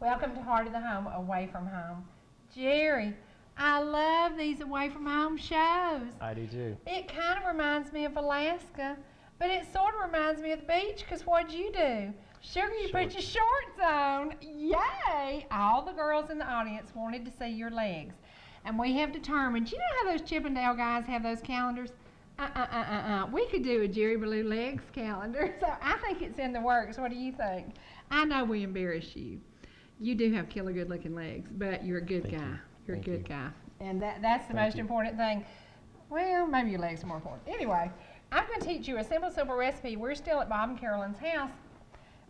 Welcome to Heart of the Home, Away from Home. Jerry, I love these away from home shows. I do too. It kind of reminds me of Alaska, but it sort of reminds me of the beach, because what'd you do? Sugar, you put your shorts on. Yay! All the girls in the audience wanted to see your legs. And we have determined, you know how those Chippendale guys have those calendars? We could do a Jerry Ballew legs calendar. So I think it's in the works. What do you think? I know we embarrass you. You do have killer good looking legs, but you're a good guy. You're a good guy. And that's the most important thing. Well, maybe your legs are more important. Anyway, I'm going to teach you a simple recipe. We're still at Bob and Carolyn's house.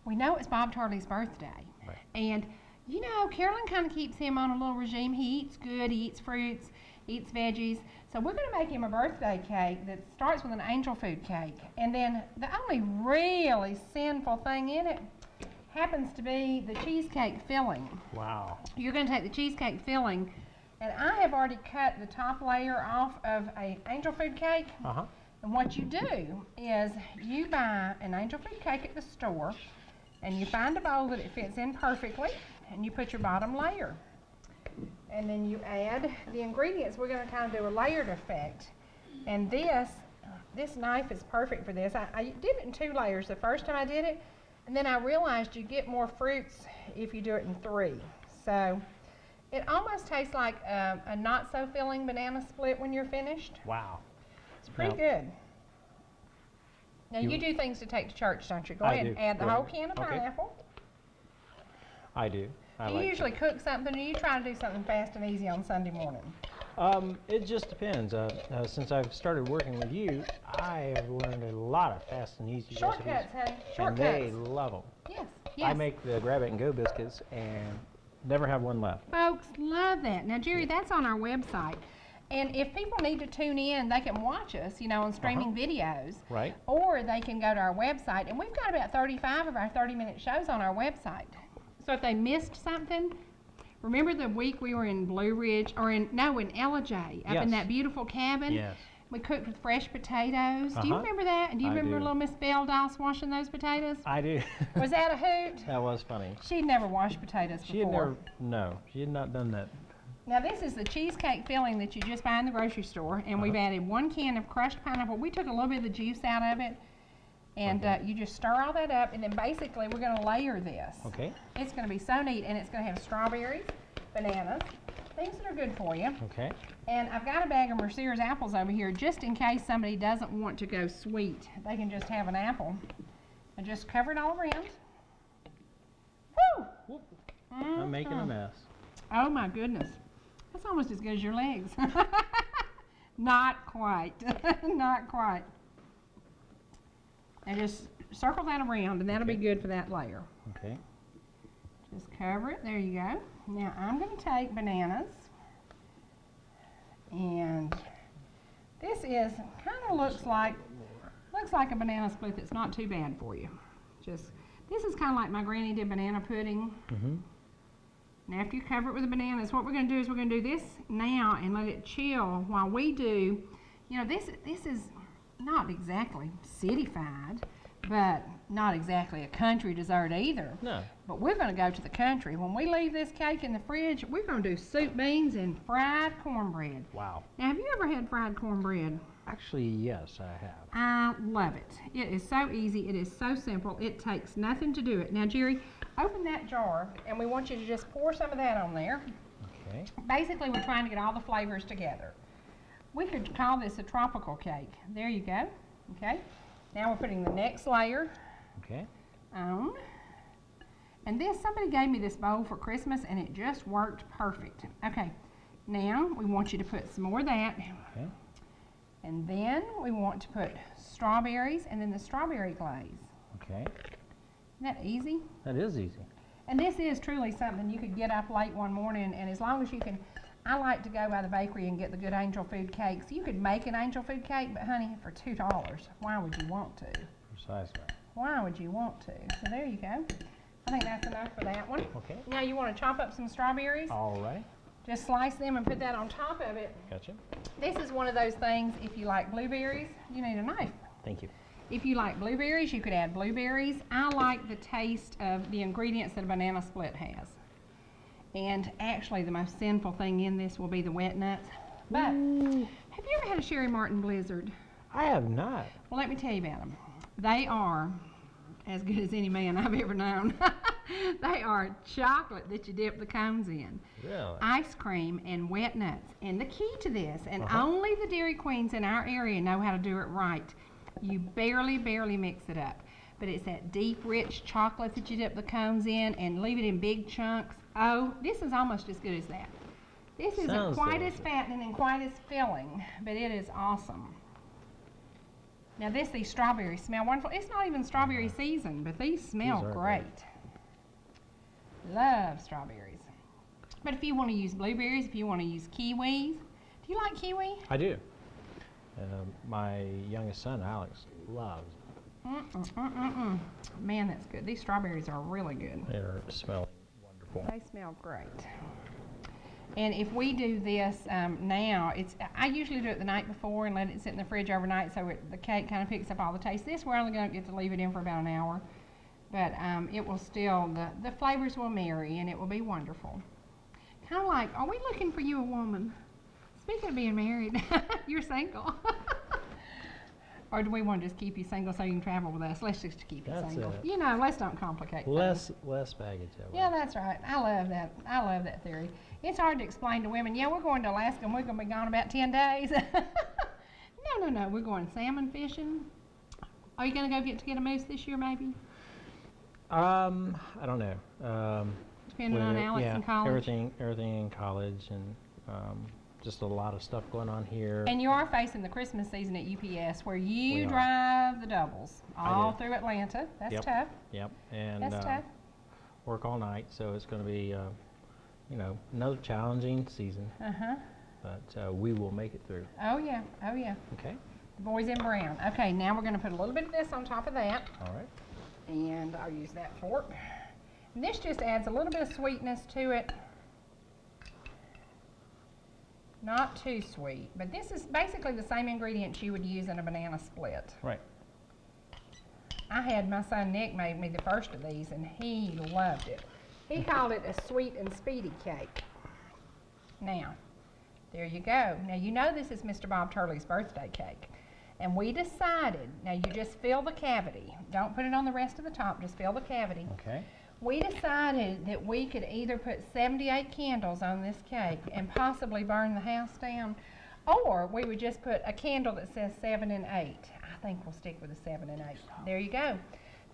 We know it's Bob Turley's birthday. Right. And, you know, Carolyn kind of keeps him on a little regime. He eats good, he eats fruits, eats veggies. So we're going to make him a birthday cake that starts with an angel food cake. And then the only really sinful thing in it happens to be the cheesecake filling. Wow. You're going to take the cheesecake filling, and I have already cut the top layer off of an angel food cake. Uh-huh. And what you do is you buy an angel food cake at the store, and you find a bowl that it fits in perfectly, and you put your bottom layer. And then you add the ingredients. We're going to kind of do a layered effect. And this knife is perfect for this. I did it in 2 layers the first time I did it, and then I realized you get more fruits if you do it in 3. So it almost tastes like a not-so-filling banana split when you're finished. Wow. It's pretty good. Now you do things to take to church, don't you? Go ahead and add the whole can of pineapple. I do. Do you usually cook something, or you try to do something fast and easy on Sunday morning? It just depends. Since I've started working with you, I have learned a lot of fast and easy Shortcuts, recipes. honey. Shortcuts. And they love them. Yes, I make the grab it and go biscuits and never have one left. Folks love that. Now, Jerry, that's on our website. And if people need to tune in, they can watch us, you know, on streaming videos. Right. Or they can go to our website. And we've got about 35 of our 30-minute shows on our website. So if they missed something, remember the week we were in Blue Ridge, or in Ellijay, up in that beautiful cabin? Yes. We cooked with fresh potatoes. Do you remember that? And do you remember little Miss Beldos washing those potatoes? I do. Was that a hoot? That was funny. She'd never washed potatoes before. She had not done that. Now this is the cheesecake filling that you just buy in the grocery store, and we've added 1 can of crushed pineapple. We took a little bit of the juice out of it, and you just stir all that up, and then basically we're going to layer this. Okay. It's going to be so neat, and it's going to have strawberries, bananas, things that are good for you. Okay. And I've got a bag of Mercer's apples over here, just in case somebody doesn't want to go sweet. They can just have an apple. And just cover it all around. Woo! I'm making a mess. Oh my goodness. That's almost as good as your legs. Not quite. Not quite. And just circle that around, and that'll be good for that layer. Okay. Just cover it. There you go. Now I'm going to take bananas, and this is kind of looks like a banana split that's not too bad for you. This is kind of like my granny did banana pudding. Mm-hmm. And after you cover it with the bananas, what we're going to do is we're going to do this now and let it chill while we do. You know, this is not exactly city-fied, but not exactly a country dessert either. No. But we're going to go to the country. When we leave this cake in the fridge, we're going to do soup beans and fried cornbread. Wow. Now, have you ever had fried cornbread? Actually, yes, I have. I love it. It is so easy. It is so simple. It takes nothing to do it. Now, Jerry, open that jar, and we want you to just pour some of that on there. Okay. Basically, we're trying to get all the flavors together. We could call this a tropical cake. There you go. Okay. Now we're putting the next layer Okay. on. And somebody gave me this bowl for Christmas, and it just worked perfect. Okay. Now we want you to put some more of that. Okay. And then we want to put strawberries, and then the strawberry glaze. Okay. Isn't that easy? That is easy. And this is truly something you could get up late one morning, and as long as you can, I like to go by the bakery and get the good angel food cakes. You could make an angel food cake, but honey, for $2, why would you want to? Precisely. Why would you want to? So there you go. I think that's enough for that one. Okay. Now you want to chop up some strawberries. All right. Just slice them and put that on top of it. Gotcha. This is one of those things, if you like blueberries, you need a knife. Thank you. If you like blueberries, you could add blueberries. I like the taste of the ingredients that a banana split has. And actually, the most sinful thing in this will be the wet nuts. But have you ever had a Cherie Martin Blizzard? I have not. Well, let me tell you about them. They are as good as any man I've ever known. They are chocolate that you dip the cones in. Really? Ice cream and wet nuts. And the key to this, and only the Dairy Queens in our area know how to do it right, you barely mix it up. But it's that deep, rich chocolate that you dip the cones in and leave it in big chunks. Oh, this is almost as good as that. This isn't quite as fattening and quite as filling, but it is awesome. Now these strawberries smell wonderful. It's not even strawberry season, but these smell great. Love strawberries. But if you want to use blueberries, if you want to use kiwis, do you like kiwi? I do. My youngest son, Alex, loves it. Man, that's good. These strawberries are really good. They're smelling wonderful. They smell great. And if we do this now, I usually do it the night before and let it sit in the fridge overnight so the cake kind of picks up all the taste. This, we're only going to get to leave it in for about an hour. But it will still, the flavors will marry and it will be wonderful. Kind of like, are we looking for you a woman? Speaking of being married, you're single. Or do we want to just keep you single so you can travel with us? Let's just keep you single. You know, let's don't complicate things. Less baggage that way. Yeah, that's right. I love that. I love that theory. It's hard to explain to women, yeah, we're going to Alaska and we're going to be gone about 10 days. No, we're going salmon fishing. Are you going to get a moose this year maybe? I don't know. Depending on Alex in college? Everything in college, and just a lot of stuff going on here. And you are facing the Christmas season at UPS where you drive the doubles all through Atlanta. That's tough. Yep. And that's tough. Work all night, so it's going to be, another challenging season. But we will make it through. Oh, yeah. Okay. The boys in brown. Okay, now we're going to put a little bit of this on top of that. All right. And I'll use that fork. And this just adds a little bit of sweetness to it. Not too sweet, but this is basically the same ingredients you would use in a banana split. Right. I had my son Nick made me the first of these, and he loved it. He called it a sweet and speedy cake. Now, there you go. Now, you know this is Mr. Bob Turley's birthday cake. And we decided, now you just fill the cavity. Don't put it on the rest of the top, just fill the cavity. Okay. We decided that we could either put 78 candles on this cake and possibly burn the house down, or we would just put a candle that says 7 and 8. I think we'll stick with the 7 and 8. There you go.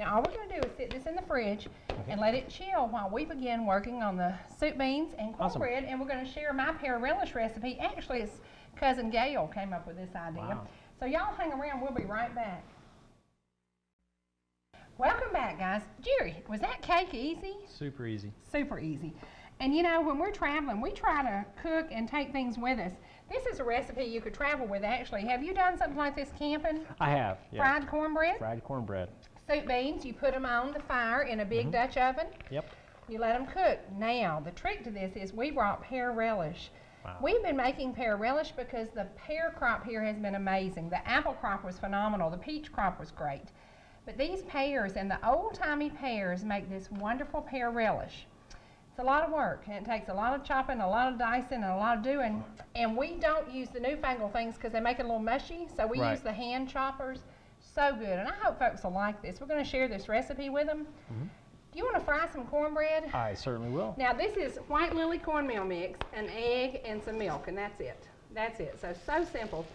Now all we're going to do is sit this in the fridge and let it chill while we begin working on the soup beans and cornbread, and we're going to share my pear relish recipe. Actually, it's cousin Gail came up with this idea. Wow. So y'all hang around, we'll be right back. Welcome back, guys. Jerry, was that cake easy? Super easy. Super easy. And you know, when we're traveling, we try to cook and take things with us. This is a recipe you could travel with, actually. Have you done something like this camping? I have, yeah. Fried cornbread? Fried cornbread. Soup beans, you put them on the fire in a big Dutch oven. Yep. You let them cook. Now, the trick to this is we brought pear relish. Wow. We've been making pear relish because the pear crop here has been amazing. The apple crop was phenomenal. The peach crop was great. But these pears and the old-timey pears make this wonderful pear relish. It's a lot of work, and it takes a lot of chopping, a lot of dicing, and a lot of doing. And we don't use the newfangled things because they make it a little mushy, so we use the hand choppers. So good, and I hope folks will like this. We're going to share this recipe with them. Do you want to fry some cornbread? I certainly will. Now this is white lily cornmeal mix, an egg, and some milk, and that's it. That's it. So simple.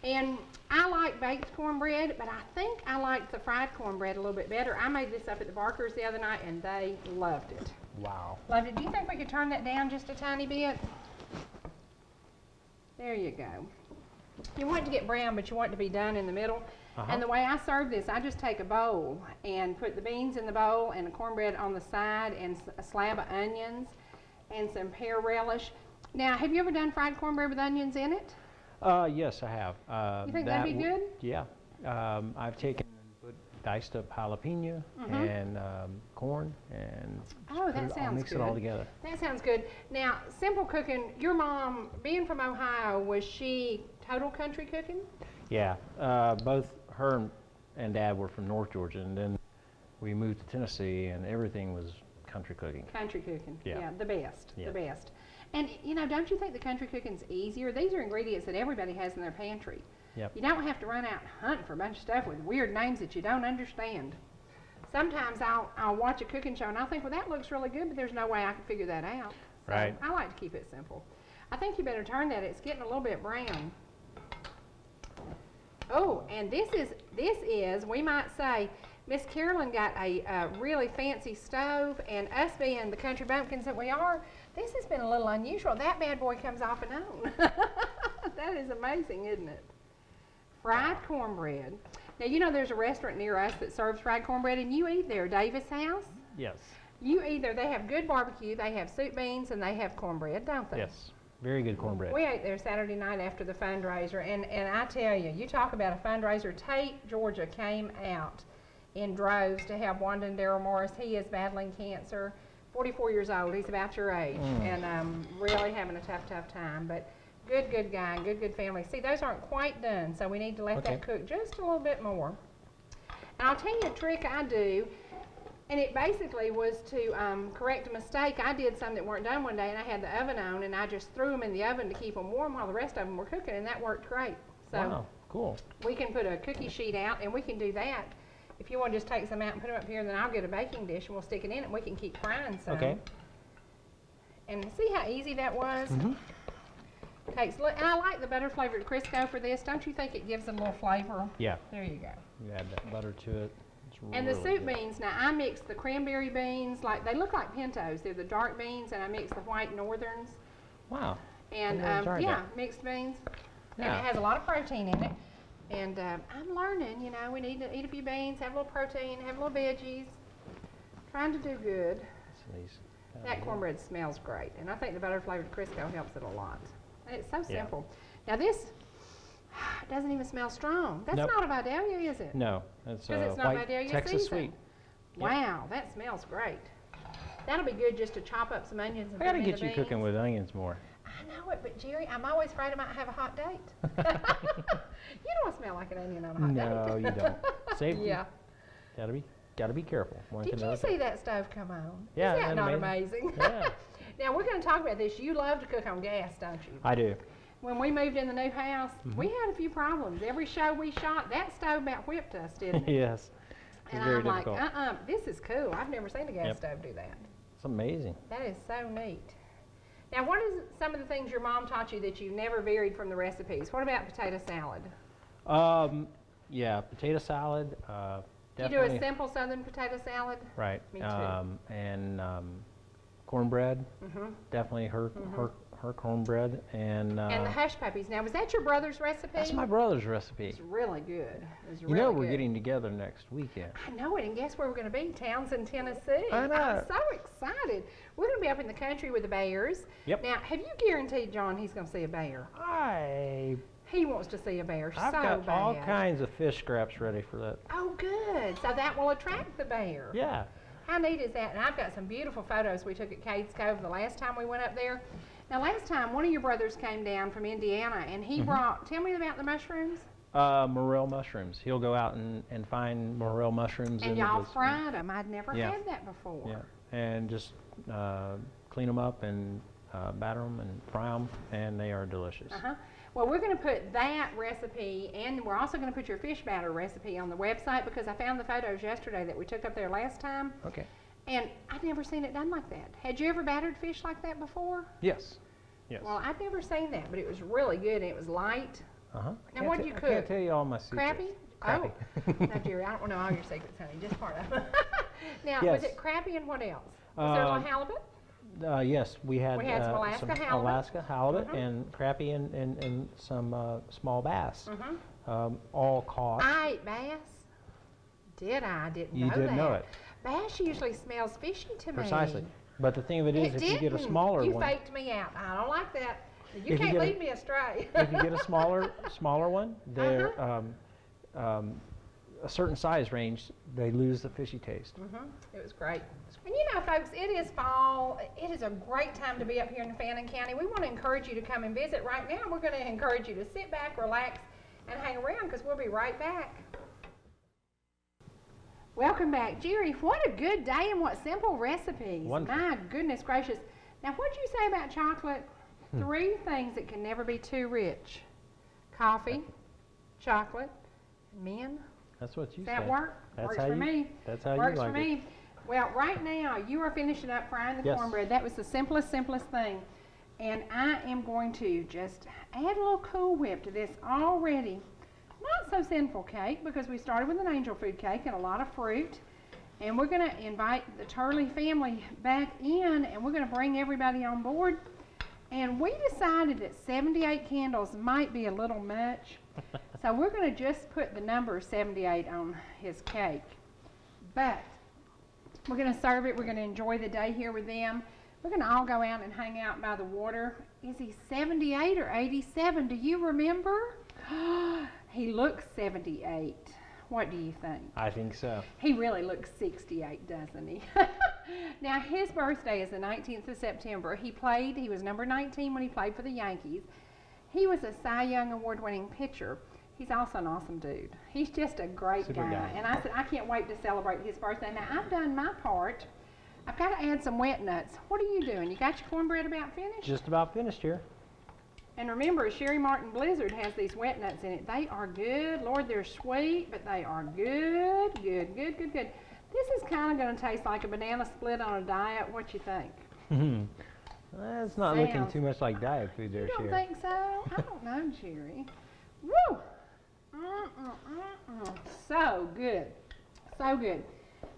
And I like baked cornbread, but I think I like the fried cornbread a little bit better. I made this up at the Barkers the other night, and they loved it. Wow. Loved it. Do you think we could turn that down just a tiny bit? There you go. You want it to get brown, but you want it to be done in the middle. And the way I serve this, I just take a bowl and put the beans in the bowl and the cornbread on the side and a slab of onions and some pear relish. Now, have you ever done fried cornbread with onions in it? Yes, I have. You think that'd be good? Yeah. I've taken and put diced up jalapeno and corn and mix it all together. That sounds good. Now, simple cooking. Your mom, being from Ohio, was she total country cooking? Yeah. Both her and Dad were from North Georgia, and then we moved to Tennessee, and everything was country cooking. Country cooking, Yeah. the best, Yeah. the best. And, you know, don't you think the country cooking's easier? These are ingredients that everybody has in their pantry. Yep. You don't have to run out and hunt for a bunch of stuff with weird names that you don't understand. Sometimes I'll watch a cooking show and I'll think, well, that looks really good, but there's no way I can figure that out. So Right. I like to keep it simple. I think you better turn that. It's getting a little bit brown. Oh, and this is, we might say, Miss Carolyn got a really fancy stove, and us being the country bumpkins that we are, this has been a little unusual. That bad boy comes off and on. That is amazing, isn't it? Fried cornbread. Now, you know there's a restaurant near us that serves fried cornbread, and you eat there, Davis House? Yes. You eat there. They have good barbecue, they have soup beans, and they have cornbread, don't they? Yes. Very good cornbread. We ate there Saturday night after the fundraiser, and I tell you, you talk about a fundraiser. Tate, Georgia came out in droves to help Wanda and Daryl Morris. He is battling cancer, 44 years old. He's about your age, and really having a tough time. But good guy, good family. See, those aren't quite done, so we need to let that cook just a little bit more. And I'll tell you a trick I do, and it basically was to correct a mistake. I did some that weren't done one day, and I had the oven on, and I just threw them in the oven to keep them warm while the rest of them were cooking, and that worked great. So wow, cool. we can put a cookie sheet out, and we can do that. If you want to just take some out and put them up here, then I'll get a baking dish, and we'll stick it in it, and we can keep frying some. Okay. And see how easy that was? And I like the butter-flavored Crisco for this. Don't you think it gives it a little flavor? Yeah. There you go. You add that butter to it. It's And really the soup good. beans, now I mix the cranberry beans, like they look like pintos. They're the dark beans, and I mix the white northerns. Wow. And I've never tried that. mixed beans. And Yeah. it has a lot of protein in it. And I'm learning, you know, we need to eat a few beans, have a little protein, have a little veggies. Trying to do good. So these- That cornbread smells great, and I think the butter-flavored Crisco helps it a lot. And it's so Yeah. simple. Now this doesn't even smell strong. That's Nope. not a Vidalia, is it? No, it's 'Cause it's not white Vidalia Texas season. sweet. Yep. Wow, that smells great. That'll be good just to chop up some onions and I put gotta them in get the you cooking beans. with onions more. I know it, but Jerry, I'm always afraid I might have a hot date. You don't want to smell like an onion on a hot date. No, you don't. Safety. Yeah. Gotta be careful. One Did can you never see tell. that stove come on? Yeah, Is that isn't not that amazing? Yeah. Now we're going to talk about this. You love to cook on gas, don't you? I do. When we moved in the new house, we had a few problems. Every show we shot, that stove about whipped us, didn't it? Yes. It's And very I'm difficult. like, this is cool. I've never seen a gas Yep. stove do that. It's amazing. That is so neat. Now, what is some of the things your mom taught you that you never varied from the recipes? What about potato salad? Yeah, potato salad. You do Definitely. a simple southern potato salad? Right. Me too. And cornbread. Mm-hmm. Definitely her cornbread and. And the hush puppies. Now, was that your brother's recipe? That's my brother's recipe. It's really good. It's You really know we're good. getting together next weekend. I know it, and guess where we're going to be? Townsend, Tennessee. I know. I'm so excited. We're going to be up in the country with the bears. Yep. Now, have you guaranteed John he's going to see a bear? He wants to see a bear I've so got bad. all kinds of fish scraps ready for that. Oh, good. So that will attract the bear. Yeah. How neat is that? And I've got some beautiful photos we took at Cades Cove the last time we went up there. Now, last time, one of your brothers came down from Indiana, and he brought, tell me about the mushrooms. Morel mushrooms. He'll go out and find morel mushrooms. And in y'all the fried them. I'd never Yeah. had that before. Yeah, and just clean them up and batter them and fry them, and they are delicious. Uh-huh. Well, we're going to put that recipe, and we're also going to put your fish batter recipe on the website because I found the photos yesterday that we took up there last time, Okay. and I'd never seen it done like that. Had you ever battered fish like that before? Yes. Yes. Well, I'd never seen that, but it was really good, and it was light. Uh-huh. Now, what'd you I can't cook? tell you all my secrets. Crappie? Crappie. Oh. Now, Jerry, I don't want to know all your secrets, honey, just part of them. Now, Yes. was it crappie and what else? Was there a little halibut? Yes, we had We had some Alaska halibut. Alaska halibut and crappie and some small bass, all caught. I ate bass. Did I? I didn't know that. You didn't know it. Bass usually smells fishy to me. Precisely. But the thing of it is, if you get a didn't. smaller You one, faked me out. I don't like that. You If you can't get a- lead me astray. if you get a smaller one, they're a certain size range, they lose the fishy taste. It was great. And you know, folks, it is fall. It is a great time to be up here in Fannin County. We want to encourage you to come and visit. Right now, we're going to encourage you to sit back, relax, and hang around because we'll be right back. Welcome back. Cherie, what a good day and what simple recipes. Wonderful. My goodness gracious. Now, what did you say about chocolate? 3 things that can never be too rich. Coffee, chocolate, men. That's what you Does said. that work? That's Works how for you, me. That's how Works you like for it. me. Well, right now, you are finishing up frying the Yes. cornbread. That was the simplest thing. And I am going to just add a little Cool Whip to this already not so sinful cake, because we started with an angel food cake and a lot of fruit. And we're going to invite the Turley family back in, and we're going to bring everybody on board. And we decided that 78 candles might be a little much. So we're going to just put the number 78 on his cake. But we're going to serve it. We're going to enjoy the day here with them. We're going to all go out and hang out by the water. Is he 78 or 87? Do you remember? He looks 78. What do you think? I think so. He really looks 68, doesn't he? Now, his birthday is the 19th of September. He was number 19 when he played for the Yankees. He was a Cy Young Award-winning pitcher. He's also an awesome dude. He's just a great Super guy. And I said, I can't wait to celebrate his birthday. Now, I've done my part. I've got to add some wet nuts. What are you doing? You got your cornbread about finished? Just about finished here. And remember, Cherie Martin Blizzard has these wet nuts in it. They are good. Lord, they're sweet, but they are good. This is kind of going to taste like a banana split on a diet. What you think? It's not looking too much like diet food there, You don't Cherie. think so? I don't know, Cherie. Woo! So good. So good.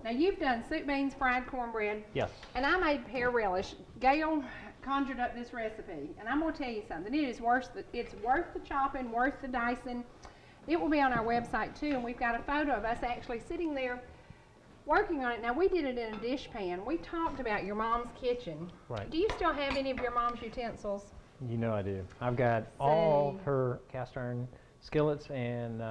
Now, you've done soup beans, fried cornbread. Yes. And I made pear relish. Gail conjured up this recipe, and I'm going to tell you something. It's worth the chopping, worth the dicing. It will be on our website too, and we've got a photo of us actually sitting there working on it. Now, we did it in a dish pan. We talked about your mom's kitchen. Right. Do you still have any of your mom's utensils? You know I do. I've got all her cast iron skillets and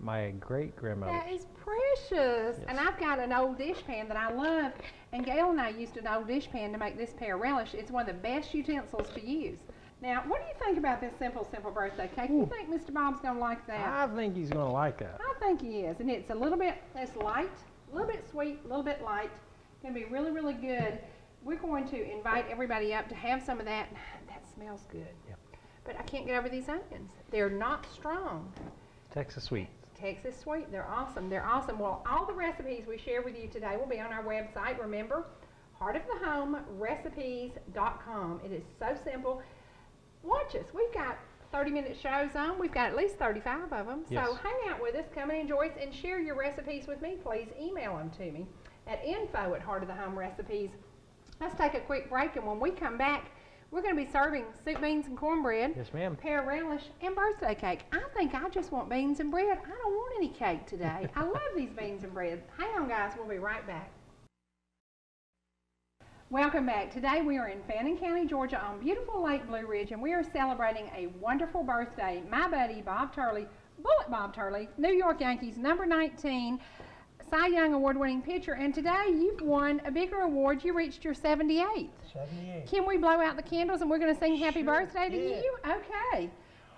my great-grandmother. That is precious. Yes. And I've got an old dish pan that I love. And Gail and I used an old dish pan to make this pear relish. It's one of the best utensils to use. Now, what do you think about this simple birthday cake? Do you think Mr. Bob's going to like that? I think he's going to like that. I think he is. And it's it's light, a little bit sweet, a little bit light. It's going to be really, really good. We're going to invite everybody up to have some of that. That smells good. Yep. But I can't get over these onions. They're not strong. Texas sweet. Texas sweet. They're awesome. They're awesome. Well, all the recipes we share with you today will be on our website. Remember, heartofthehome.recipes.com. It is so simple. Watch us. We've got 30-minute shows on. We've got at least 35 of them. Yes. So hang out with us. Come and enjoy us and share your recipes with me. Please email them to me at info@heartofthehome.recipes. Let's take a quick break, and when we come back, we're going to be serving soup, beans, and cornbread, Yes, ma'am. pear relish, and birthday cake. I think I just want beans and bread. I don't want any cake today. I love these beans and bread. Hang on, guys. We'll be right back. Welcome back. Today we are in Fannin County, Georgia on beautiful Lake Blue Ridge, and we are celebrating a wonderful birthday. My buddy, Bob Turley, Bullet Bob Turley, New York Yankees, number 19, Cy Young Award-winning pitcher, and today you've won a bigger award. You reached your 78th. 78. Can we blow out the candles and we're going to sing happy birthday to you? Okay.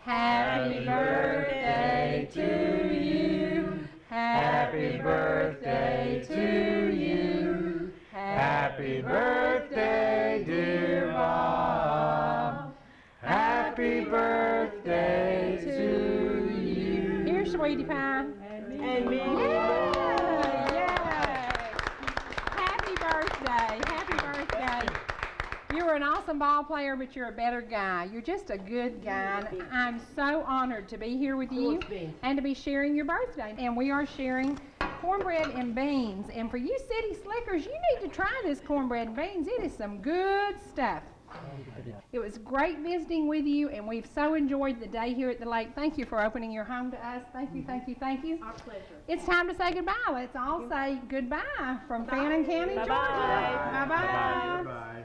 Happy birthday to you. Happy birthday to you. Happy birthday, dear Bob. Happy birthday to you. Here's Sweetie Pie. And me. Happy birthday. You're an awesome ball player, but you're a better guy. You're just a good guy. And I'm so honored to be here with you and to be sharing your birthday. And we are sharing cornbread and beans. And for you city slickers, you need to try this cornbread and beans. It is some good stuff. It was great visiting with you, and we've so enjoyed the day here at the lake. Thank you for opening your home to us. Thank you. Our pleasure. It's time to say goodbye. Let's all say goodbye from Fannin County, Georgia. Bye-bye. Bye.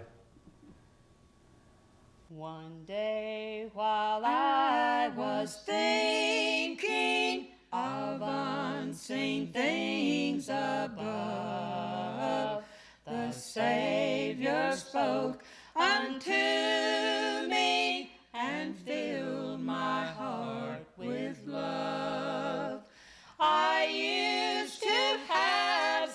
One day while I was thinking of unseen things above, the Savior spoke unto me and filled my heart with love. I used to have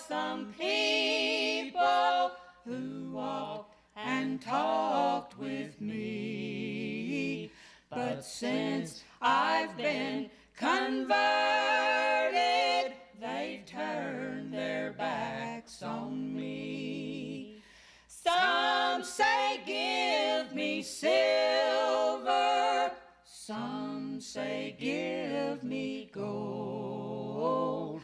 who walked and talked with me. But since I've been converted, they've turned their backs on me. Some say give me silver, some say give me gold.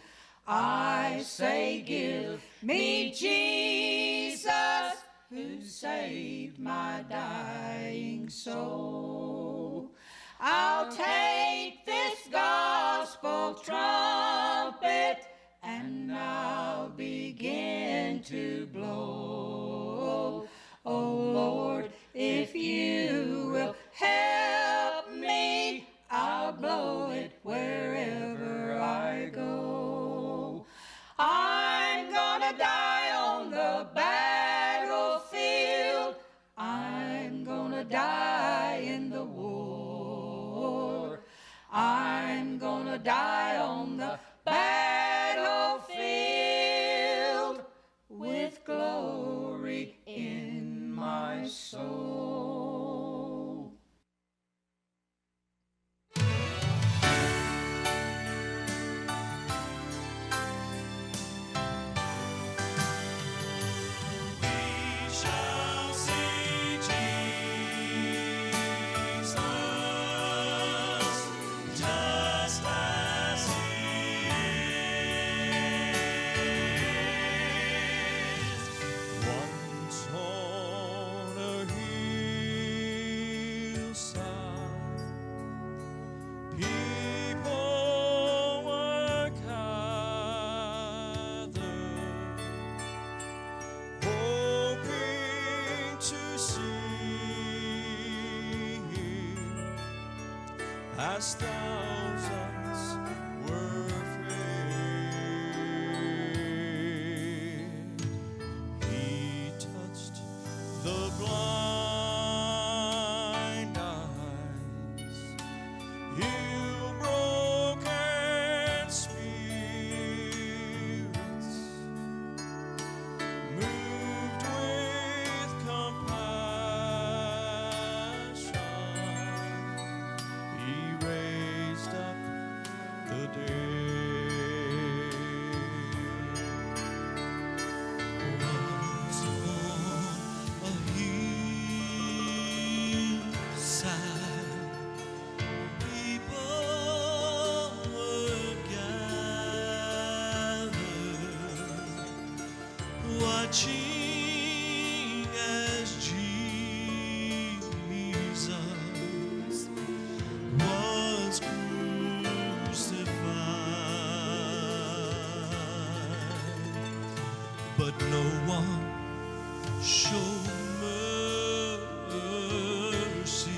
I say give me Jesus, who saved my dying soul. I'll take this gospel trumpet and I'll begin to blow. Oh Lord, if you will help me, I'll blow it wherever I go. I'm gonna die on the battlefield. I'm gonna die in the war. I'm gonna die on the battlefield with glory in my soul. As thousands were afraid, he touched the blind eyes, healed broken spirits, moved with compassion. He raised up the dead. Once on a hillside, people were gathered, watching as Jesus was crucified, but no one showed mercy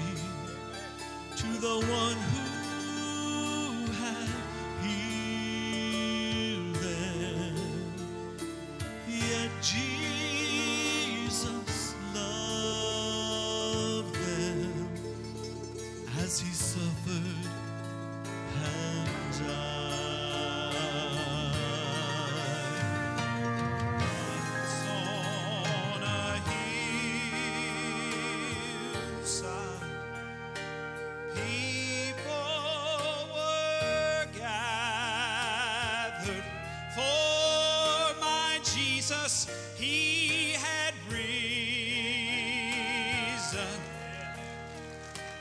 to the one who had healed them. Yet Jesus loved them as he suffered and died. Once on a hillside, people were gathered for my Jesus. He had risen,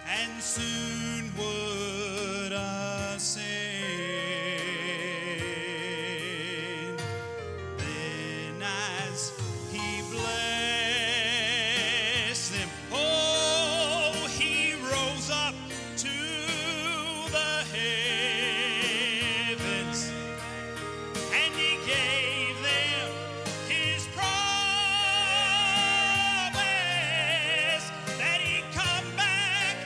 and soon would ascend. Then as he blessed them, oh, he rose up to the heavens, and he gave them his promise that he'd come back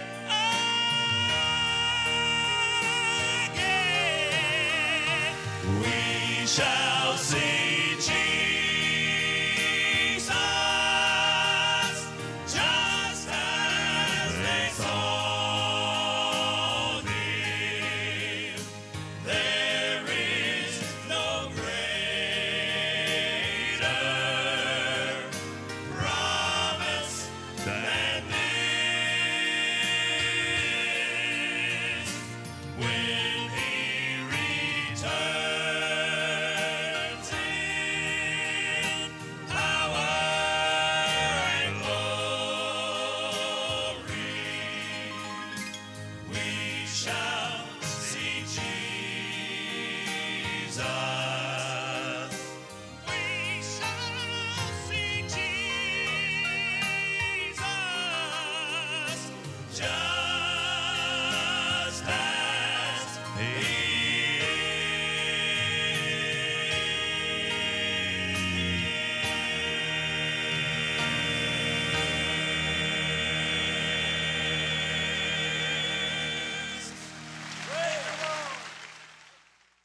again. We shall see Jesus just as they saw him. There is no greater Hey,